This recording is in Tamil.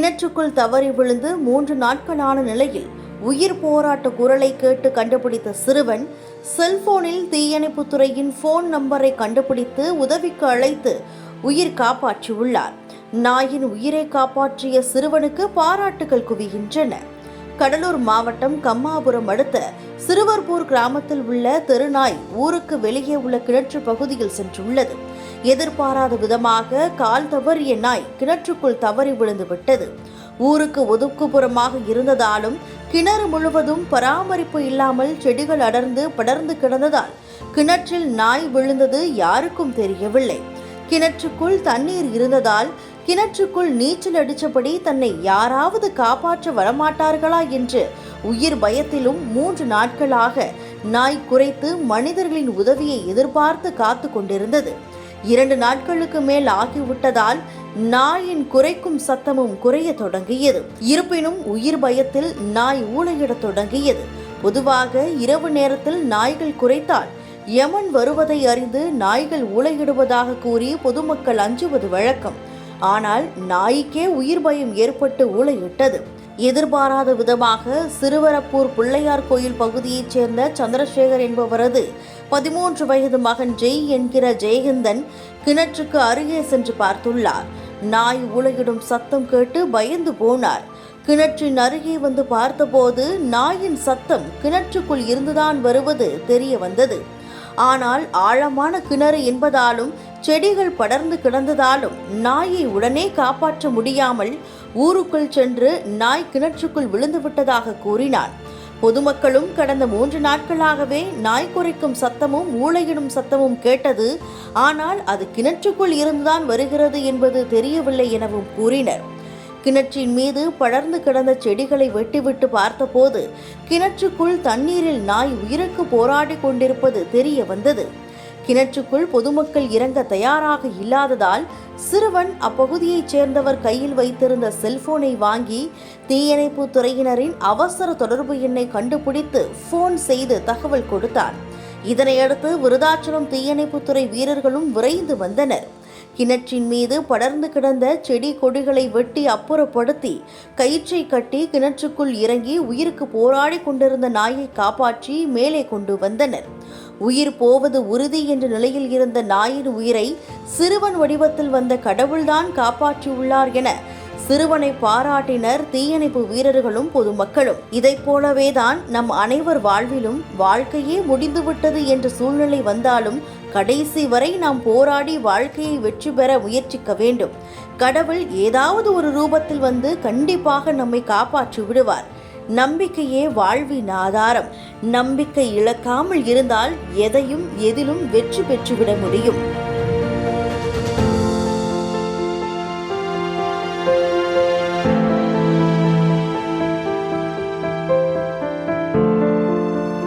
கிணற்றுக்குள் தவறி விழுந்து 3 நாட்களான நிலையில் உயிர் போராட்ட குரலை கேட்டு கண்டுபிடித்த சிறுவன் செல்போனில் தீயணைப்புத்துறையின் போன் நம்பரை கண்டுபிடித்து உதவிக்கு அழைத்து உயிர் காப்பாற்றியுள்ளார். நாயின் உயிரை காப்பாற்றிய சிறுவனுக்கு பாராட்டுகள் குவிகின்றன. கடலூர் மாவட்டம் கம்மாபுரம் அடுத்த சிறுவர்பூர் கிராமத்தில் உள்ள தெருநாய் ஊருக்கு வெளியே உள்ள கிணற்று பகுதியில் சென்றுள்ளது. எதிர்பாராத விதமாக கால் தவறிய நாய் கிணற்றுக்குள் தவறி விழுந்து விட்டது. ஊருக்கு ஒதுக்குப்புறமாக இருந்ததாலும் கிணறு முழுவதும் பராமரிப்பு இல்லாமல் செடிகள் அடர்ந்து படர்ந்து கிடந்ததால் கிணற்றில் நாய் விழுந்தது யாருக்கும் தெரியவில்லை. கிணற்றுக்குள் தண்ணீர் இருந்ததால் கிணற்றுக்குள் நீச்சல் அடித்தபடி தன்னை யாராவது காப்பாற்ற வரமாட்டார்களா என்று உயிர் பயத்திலும் 3 நாட்களாக நாய் குரைத்து மனிதர்களின் உதவியை எதிர்பார்த்து காத்து கொண்டிருந்தது. 2 நாட்களுக்கு மேல் ஆகிவிட்டதால் நாயின் குரைக்கும் சத்தமும் குறைய தொடங்கியது. இருப்பினும் உயிர் பயத்தில் நாய் ஊளையிடத் தொடங்கியது. பொதுவாக இரவு நேரத்தில் நாய்கள் குரைத்தால் யமன் வருவதை அறிந்து நாய்கள் ஊளையிடுவதாக கூறி பொதுமக்கள் அஞ்சுவது வழக்கம். ஆனால் நாய்க்கே உயிர் பயம் ஏற்பட்டு ஊளையிட்டது. எதிர்பாராத விதமாக சிறுவரப்பூர் பிள்ளையார் கோயில் பகுதியைச் சேர்ந்த சந்திரசேகர் என்பவரது 13 வயது மகன் ஜெய் என்கிற ஜெயகந்தன் கிணற்றுக்கு அருகே சென்று பார்த்துள்ளார். நாய் ஊளையிடும் சத்தம் கேட்டு பயந்து போனார். கிணற்றின் அருகே வந்து பார்த்தபோது நாயின் சத்தம் கிணற்றுக்குள் இருந்துதான் வருவது தெரிய வந்தது. ஆனால் ஆழமான கிணறு என்பதாலும் செடிகள் படர்ந்து கிடந்ததாலும் நாயை உடனே காப்பாற்ற முடியாமல் ஊருக்குள் சென்று நாய் கிணற்றுக்குள் விழுந்து விட்டதாக கூறினார். பொதுமக்களும் கடந்த 3 நாட்களாகவே நாய் குரைக்கும் சத்தமும் ஊளையிடும் சத்தமும் கேட்டது. ஆனால் அது கிணற்றுக்குள் இருந்துதான் வருகிறது என்பது தெரியவில்லை எனவும் கூறினர். கிணற்றின் மீது படர்ந்து கிடந்த செடிகளை வெட்டிவிட்டு பார்த்தபோது கிணற்றுக்குள் தண்ணீரில் நாய் உயிருக்கு போராடி கொண்டிருப்பது தெரிய வந்தது. கிணற்றுக்குள் பொதுமக்கள் இறங்க தயாராக இல்லாததால் சிறுவன் அப்பகுதியைச் சேர்ந்தவர் கையில் வைத்திருந்த செல்போனை வாங்கி தீயணைப்பு துறையினரின் அவசர தொடர்பு எண்ணை கண்டுபிடித்து போன் செய்து தகவல் கொடுத்தார். இதனையடுத்து விருதாச்சலம் தீயணைப்புத்துறை வீரர்களும் விரைந்து வந்தனர். கிணற்றின் மீது படர்ந்து கிடந்த செடி கொடிகளை வெட்டி அப்புறப்படுத்தி கயிற்றை கட்டி கிணற்றுக்குள் இறங்கி உயிருக்கு போராடி கொண்டிருந்த நாயை காப்பாற்றி மேலே கொண்டு வந்தனர். உயிர் போவது உறுதி என்ற நிலையில் இருந்த நாயின் உயிரை சிறுவன் வடிவத்தில் வந்த கடவுள்தான் காப்பாற்றியுள்ளார் என சிறுவனை பாராட்டினர் தீயணைப்பு வீரர்களும் பொதுமக்களும். இதைப் போலவேதான் நம் அனைவர் வாழ்விலும் வாழ்க்கையே முடிந்துவிட்டது என்ற சூழ்நிலை வந்தாலும் கடைசி வரை நாம் போராடி வாழ்க்கையை வெற்றி பெற முயற்சிக்க வேண்டும். கடவுள் ஏதாவது ஒரு ரூபத்தில் வந்து கண்டிப்பாக நம்மை காப்பாற்றி விடுவார். நம்பிக்கையே வாழ்வின் ஆதாரம். நம்பிக்கை இழக்காமல் இருந்தால் எதையும் எதிலும் வெற்றி பெற்றுவிட முடியும்.